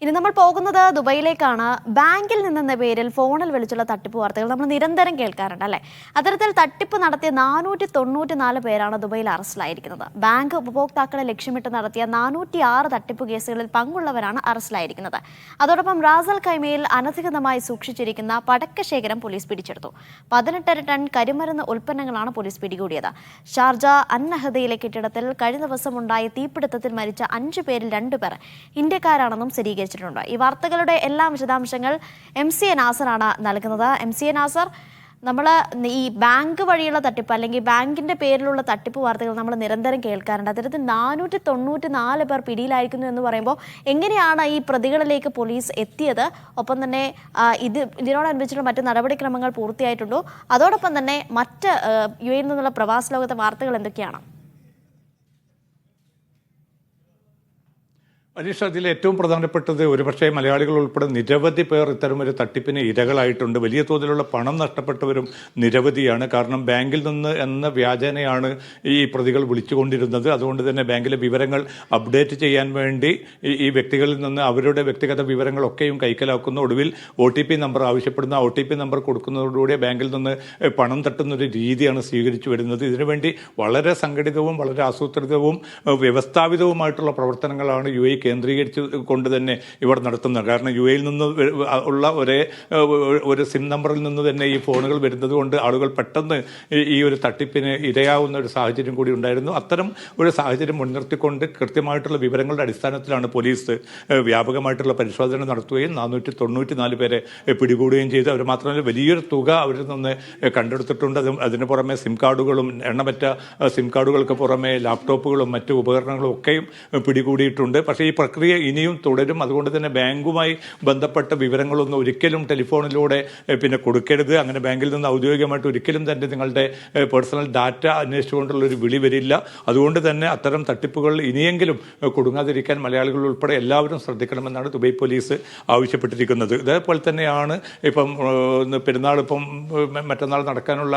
ഇനി നമ്മൾ പോകുന്നത് ദുബൈയിലേക്കാണ്. ബാങ്കിൽ നിന്നെന്ന പേരിൽ ഫോണിൽ വിളിച്ചുള്ള തട്ടിപ്പ് വാർത്തകൾ നമ്മൾ നിരന്തരം കേൾക്കാറുണ്ട് അല്ലേ? അത്തരത്തിൽ തട്ടിപ്പ് നടത്തിയ 494 പേരാണ് ദുബൈയിൽ അറസ്റ്റിലായിരിക്കുന്നത്. ബാങ്ക് ഉപഭോക്താക്കളെ ലക്ഷ്യമിട്ട് നടത്തിയ 406 തട്ടിപ്പ് കേസുകളിൽ പങ്കുള്ളവരാണ് അറസ്റ്റിലായിരിക്കുന്നത്. അതോടൊപ്പം റാസൽ ഖൈമയിൽ അനധികൃതമായി സൂക്ഷിച്ചിരിക്കുന്ന പടക്കശേഖരം പോലീസ് പിടിച്ചെടുത്തു. 18 ടൺ കരിമരുന്ന് ഉൽപ്പന്നങ്ങളാണ് പോലീസ് പിടികൂടിയത്. ഷാർജ അന്നഹദയിലെ കെട്ടിടത്തിൽ കഴിഞ്ഞ ദിവസമുണ്ടായ തീപിടുത്തത്തിൽ മരിച്ച 5 പേരിൽ 2 പേർ ഇന്ത്യക്കാരാണെന്നും സ്ഥിരീകരിച്ചു. ഈ വാർത്തകളുടെ എല്ലാ വിശദാംശങ്ങൾ MC നാസറാണ് നൽകുന്നത്. MC നാസർ, നമ്മൾ ഈ ബാങ്ക് വഴിയുള്ള തട്ടിപ്പ് അല്ലെങ്കിൽ ബാങ്കിന്റെ പേരിലുള്ള തട്ടിപ്പ് വാർത്തകൾ നമ്മൾ നിരന്തരം കേൾക്കാറുണ്ട്. അത്തരത്തിൽ 494 പേർ പിടിയിലായിരിക്കുന്നു എന്ന് പറയുമ്പോൾ എങ്ങനെയാണ് ഈ പ്രതികളിലേക്ക് പോലീസ് എത്തിയത്? ഒപ്പം തന്നെ ഇതിനോടനുബന്ധിച്ചുള്ള മറ്റ് നടപടിക്രമങ്ങൾ പൂർത്തിയായിട്ടുണ്ടോ? അതോടൊപ്പം തന്നെ മറ്റ് UAE നിന്നുള്ള പ്രവാസ ലോകത്തെ വാർത്തകൾ എന്തൊക്കെയാണ്? അനീഷ, അതിൽ ഏറ്റവും പ്രധാനപ്പെട്ടത് ഒരുപക്ഷെ മലയാളികൾ ഉൾപ്പെടെ നിരവധി പേർ ഇത്തരമൊരു തട്ടിപ്പിന് ഇരകളായിട്ടുണ്ട്. വലിയ തോതിലുള്ള പണം നഷ്ടപ്പെട്ടവരും നിരവധിയാണ്. കാരണം ബാങ്കിൽ നിന്ന് എന്ന വ്യാജേനയാണ് ഈ പ്രതികൾ വിളിച്ചുകൊണ്ടിരുന്നത്. അതുകൊണ്ട് തന്നെ ബാങ്കിലെ വിവരങ്ങൾ അപ്ഡേറ്റ് ചെയ്യാൻ വേണ്ടി ഈ വ്യക്തികളിൽ നിന്ന് അവരുടെ വ്യക്തിഗത വിവരങ്ങളൊക്കെയും കൈക്കലാക്കുന്ന ഒടുവിൽ OTP നമ്പർ ആവശ്യപ്പെടുന്ന OTP നമ്പർ കൊടുക്കുന്നതോടുകൂടി ബാങ്കിൽ നിന്ന് പണം തട്ടുന്നൊരു രീതിയാണ് സ്വീകരിച്ചു വരുന്നത്. ഇതിനുവേണ്ടി വളരെ സംഘടിതവും വളരെ ആസൂത്രിതവും വ്യവസ്ഥാപിതവുമായിട്ടുള്ള പ്രവർത്തനങ്ങളാണ് UAE കേന്ദ്രീകരിച്ച് കൊണ്ട് തന്നെ ഇവർ നടത്തുന്നത്. കാരണം UAE നിന്ന് ഉള്ള ഒരു സിം നമ്പറിൽ നിന്ന് തന്നെ ഈ ഫോണുകൾ വരുന്നത് കൊണ്ട് ആളുകൾ പെട്ടെന്ന് ഈ ഒരു തട്ടിപ്പിന് ഇരയാവുന്ന ഒരു സാഹചര്യം കൂടി ഉണ്ടായിരുന്നു. അത്തരം ഒരു സാഹചര്യം മുൻനിർത്തിക്കൊണ്ട് കൃത്യമായിട്ടുള്ള വിവരങ്ങളുടെ അടിസ്ഥാനത്തിലാണ് പോലീസ് വ്യാപകമായിട്ടുള്ള പരിശോധന നടത്തുകയും 494 പേരെ പിടികൂടുകയും ചെയ്തു. അവർ മാത്രമല്ല വലിയൊരു തുക അവരിൽ നിന്ന് കണ്ടെടുത്തിട്ടുണ്ട്. അതിന് പുറമെ സിം കാർഡുകളും എണ്ണമറ്റ സിം കാർഡുകൾക്ക് പുറമെ ലാപ്ടോപ്പുകളും മറ്റു ഉപകരണങ്ങളും ഒക്കെയും പിടികൂടിയിട്ടുണ്ട്. പക്ഷേ ഈ പ്രക്രിയ ഇനിയും തുടരും. അതുകൊണ്ട് തന്നെ ബാങ്കുമായി ബന്ധപ്പെട്ട വിവരങ്ങളൊന്നും ഒരിക്കലും ടെലിഫോണിലൂടെ കൊടുക്കരുത്. അങ്ങനെ ബാങ്കിൽ നിന്ന് ഔദ്യോഗികമായിട്ട് ഒരിക്കലും തന്നെ നിങ്ങളുടെ പേഴ്സണൽ ഡാറ്റ അന്വേഷിച്ചുകൊണ്ടുള്ള ഒരു വിളി വരില്ല. അതുകൊണ്ട് തന്നെ അത്തരം തട്ടിപ്പുകൾ ഇനിയെങ്കിലും കൊടുങ്ങാതിരിക്കാൻ മലയാളികൾ ഉൾപ്പെടെ എല്ലാവരും ശ്രദ്ധിക്കണമെന്നാണ് ദുബൈ പോലീസ് ആവശ്യപ്പെട്ടിരിക്കുന്നത്. ഇതേപോലെ തന്നെയാണ് ഇപ്പം പെരുന്നാൾ മറ്റന്നാൾ നടക്കാനുള്ള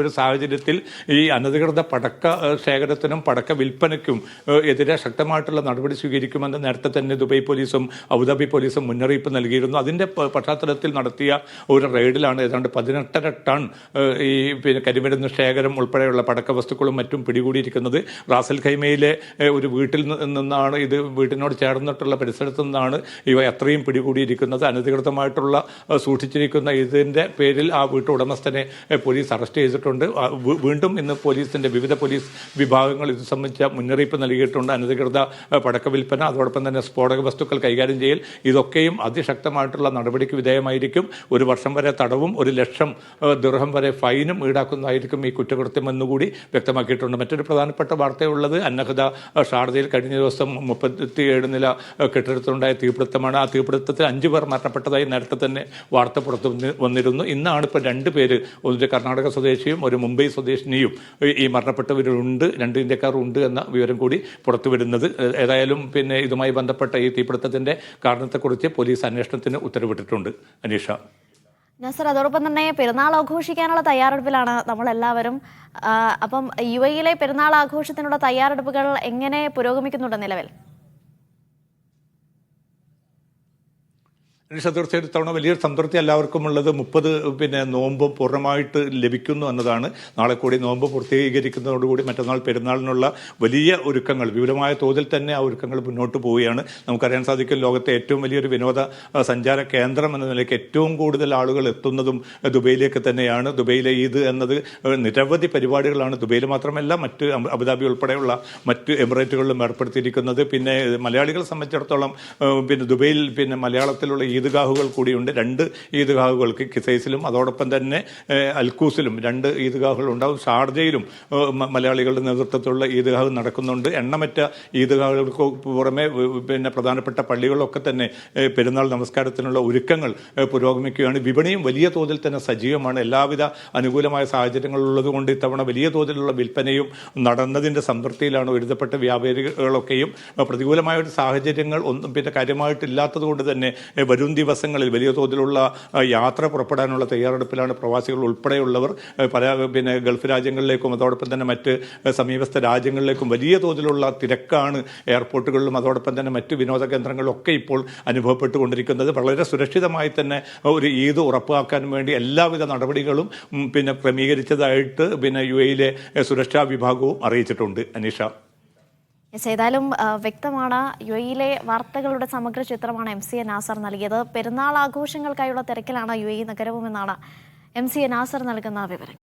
ഒരു സാഹചര്യത്തിൽ ഈ അനധികൃത പടക്ക ശേഖരത്തിനും പടക്ക വിൽപ്പനയ്ക്കും എതിരെ ശക്തമായിട്ടുള്ള നടപടി സ്വീകരിക്കുമെന്ന് നേരത്തെ തന്നെ ദുബൈ പോലീസും അബുദാബി പോലീസും മുന്നറിയിപ്പ് നൽകിയിരുന്നു. അതിൻ്റെ പശ്ചാത്തലത്തിൽ നടത്തിയ ഒരു റെയ്ഡിലാണ് ഏതാണ്ട് 18 ടൺ ഈ കരിമരുന്ന് ശേഖരം ഉൾപ്പെടെയുള്ള പടക്ക വസ്തുക്കളും മറ്റും പിടികൂടിയിരിക്കുന്നത്. റാസൽ ഖൈമയിലെ ഒരു വീട്ടിൽ നിന്നാണ് ഇത്. വീട്ടിനോട് ചേർന്നിട്ടുള്ള പരിസരത്ത് നിന്നാണ് ഇവ അത്രയും പിടികൂടിയിരിക്കുന്നത്. അനധികൃതമായിട്ടുള്ള സൂക്ഷിച്ചിരിക്കുന്ന ഇതിൻ്റെ പേരിൽ ആ വീട്ടുടമസ്ഥനെ പോലീസ് അറസ്റ്റ് ചെയ്തിട്ടുണ്ട്. വീണ്ടും ഇന്ന് പോലീസിൻ്റെ വിവിധ പോലീസ് വിഭാഗങ്ങൾ ഇത് സംബന്ധിച്ച മുന്നറിയിപ്പ് നൽകിയിട്ടുണ്ട്. അനധികൃത പടക്ക വിൽപ്പന, അതോടൊപ്പം തന്നെ സ്ഫോടക വസ്തുക്കൾ കൈകാര്യം ചെയ്യൽ, ഇതൊക്കെയും അതിശക്തമായിട്ടുള്ള നടപടിക്ക് വിധേയമായിരിക്കും. 1 വർഷം വരെ തടവും 1 ലക്ഷം ദിർഹം വരെ ഫൈനും ഈടാക്കുന്നതായിരിക്കും ഈ കുറ്റകൃത്യം എന്നുകൂടി വ്യക്തമാക്കിയിട്ടുണ്ട്. മറ്റൊരു പ്രധാനപ്പെട്ട വാർത്തയുള്ളത് അന്നഹദ ഷാർജയിൽ കഴിഞ്ഞ ദിവസം 37 നില കെട്ടിടത്തിലുണ്ടായ തീപിടുത്തമാണ്. ആ തീപിടുത്തത്തിൽ 5 പേർ മരണപ്പെട്ടതായി നേരത്തെ തന്നെ വാർത്ത പുറത്തു വന്നിരുന്നു. ഇന്നാണ് ഇപ്പോൾ 2 പേര്, ഒരു കർണാടക സ്വദേശിയും ഒരു മുംബൈ സ്വദേശിനിയും ഈ മരണപ്പെട്ടവരുണ്ട്, 2 ഇന്ത്യക്കാർ ഉണ്ട് എന്ന വിവരം കൂടി പുറത്തു വരുന്നത്. ഏതായാലും ഇതുമായി ബന്ധപ്പെട്ട ഈ തീപിടുത്തത്തിന്റെ കാരണത്തെക്കുറിച്ച് പോലീസ് അന്വേഷണത്തിന് ഉത്തരവിട്ടിട്ടുണ്ട്. അനീഷ. നസർ, അതോടൊപ്പം തന്നെ പെരുന്നാൾ ആഘോഷിക്കാനുള്ള തയ്യാറെടുപ്പിലാണ് നമ്മളെല്ലാവരും. അപ്പം UAE പെരുന്നാൾ ആഘോഷത്തിനുള്ള തയ്യാറെടുപ്പുകൾ എങ്ങനെ പുരോഗമിക്കുന്നുണ്ട് നിലവിൽ? തീർച്ചയായിട്ടും തവണ വലിയൊരു സംതൃപ്തി എല്ലാവർക്കും ഉള്ളത് 30 നോമ്പ് പൂർണ്ണമായിട്ട് ലഭിക്കുന്നു എന്നതാണ്. നാളെ കൂടി നോമ്പ് പൂർത്തീകരിക്കുന്നതോടുകൂടി മറ്റന്നാൾ പെരുന്നാളിനുള്ള വലിയ ഒരുക്കങ്ങൾ, വിപുലമായ തോതിൽ തന്നെ ആ ഒരുക്കങ്ങൾ മുന്നോട്ട് പോവുകയാണ്. നമുക്കറിയാൻ സാധിക്കും, ലോകത്തെ ഏറ്റവും വലിയൊരു വിനോദ സഞ്ചാര കേന്ദ്രം എന്ന നിലയ്ക്ക് ഏറ്റവും കൂടുതൽ ആളുകൾ എത്തുന്നതും ദുബൈയിലേക്ക് തന്നെയാണ്. ദുബൈയിലെ ഈദ് എന്നത് നിരവധി പരിപാടികളാണ് ദുബൈയിൽ മാത്രമല്ല മറ്റ് അബുദാബി ഉൾപ്പെടെയുള്ള മറ്റ് എമിറേറ്റുകളിലും ഏർപ്പെടുത്തിയിരിക്കുന്നത്. മലയാളികളെ സംബന്ധിച്ചിടത്തോളം ദുബൈയിൽ മലയാളത്തിലുള്ള ഈദ്ഗാഹുകൾ കൂടിയുണ്ട്. 2 ഈദ്ഗാഹുകൾക്ക് കിസൈസിലും അതോടൊപ്പം തന്നെ അൽക്കൂസിലും 2 ഈദ്ഗാഹുകൾ ഉണ്ടാവും. ഷാർജയിലും മലയാളികളുടെ നേതൃത്വത്തിലുള്ള ഈദ്ഗാഹ് നടക്കുന്നുണ്ട്. എണ്ണമറ്റ ഈദ്ഗാഹുകൾക്ക് പുറമെ പ്രധാനപ്പെട്ട പള്ളികളിലൊക്കെ തന്നെ പെരുന്നാൾ നമസ്കാരത്തിനുള്ള ഒരുക്കങ്ങൾ പുരോഗമിക്കുകയാണ്. വിപണിയും വലിയ തോതിൽ തന്നെ സജീവമാണ്. എല്ലാവിധ അനുകൂലമായ സാഹചര്യങ്ങളുള്ളത് കൊണ്ട് ഇത്തവണ വലിയ തോതിലുള്ള വിൽപ്പനയും നടന്നതിൻ്റെ സംതൃപ്തിയിലാണ് എഴുതപ്പെട്ട വ്യാപാരികളൊക്കെയും. പ്രതികൂലമായ ഒരു സാഹചര്യങ്ങൾ ഒന്നും കാര്യമായിട്ടില്ലാത്തത് കൊണ്ട് തന്നെ വരും വരും ദിവസങ്ങളിൽ വലിയ തോതിലുള്ള യാത്ര പുറപ്പെടാനുള്ള തയ്യാറെടുപ്പിലാണ് പ്രവാസികൾ ഉൾപ്പെടെയുള്ളവർ. പല ഗൾഫ് രാജ്യങ്ങളിലേക്കും അതോടൊപ്പം തന്നെ മറ്റ് സമീപസ്ഥ രാജ്യങ്ങളിലേക്കും വലിയ തോതിലുള്ള തിരക്കാണ് എയർപോർട്ടുകളിലും അതോടൊപ്പം തന്നെ മറ്റ് വിനോദ കേന്ദ്രങ്ങളിലും ഒക്കെ ഇപ്പോൾ അനുഭവപ്പെട്ടുകൊണ്ടിരിക്കുന്നത്. വളരെ സുരക്ഷിതമായി തന്നെ ഒരു ഈദ് ഉറപ്പാക്കാൻ വേണ്ടി എല്ലാവിധ നടപടികളും ക്രമീകരിച്ചതായിട്ട് UAE-യിലെ സുരക്ഷാ വിഭാഗവും അറിയിച്ചിട്ടുണ്ട്. അനീഷ, ഏതായാലും വ്യക്തമാണ്. UAE-യിലെ വാർത്തകളുടെ സമഗ്ര ചിത്രമാണ് MCA നാസർ നൽകിയത്. പെരുന്നാൾ ആഘോഷങ്ങൾക്കായുള്ള തിരക്കിലാണ് UAE നഗരവും എന്നാണ് MCA നാസർ നൽകുന്ന വിവരം.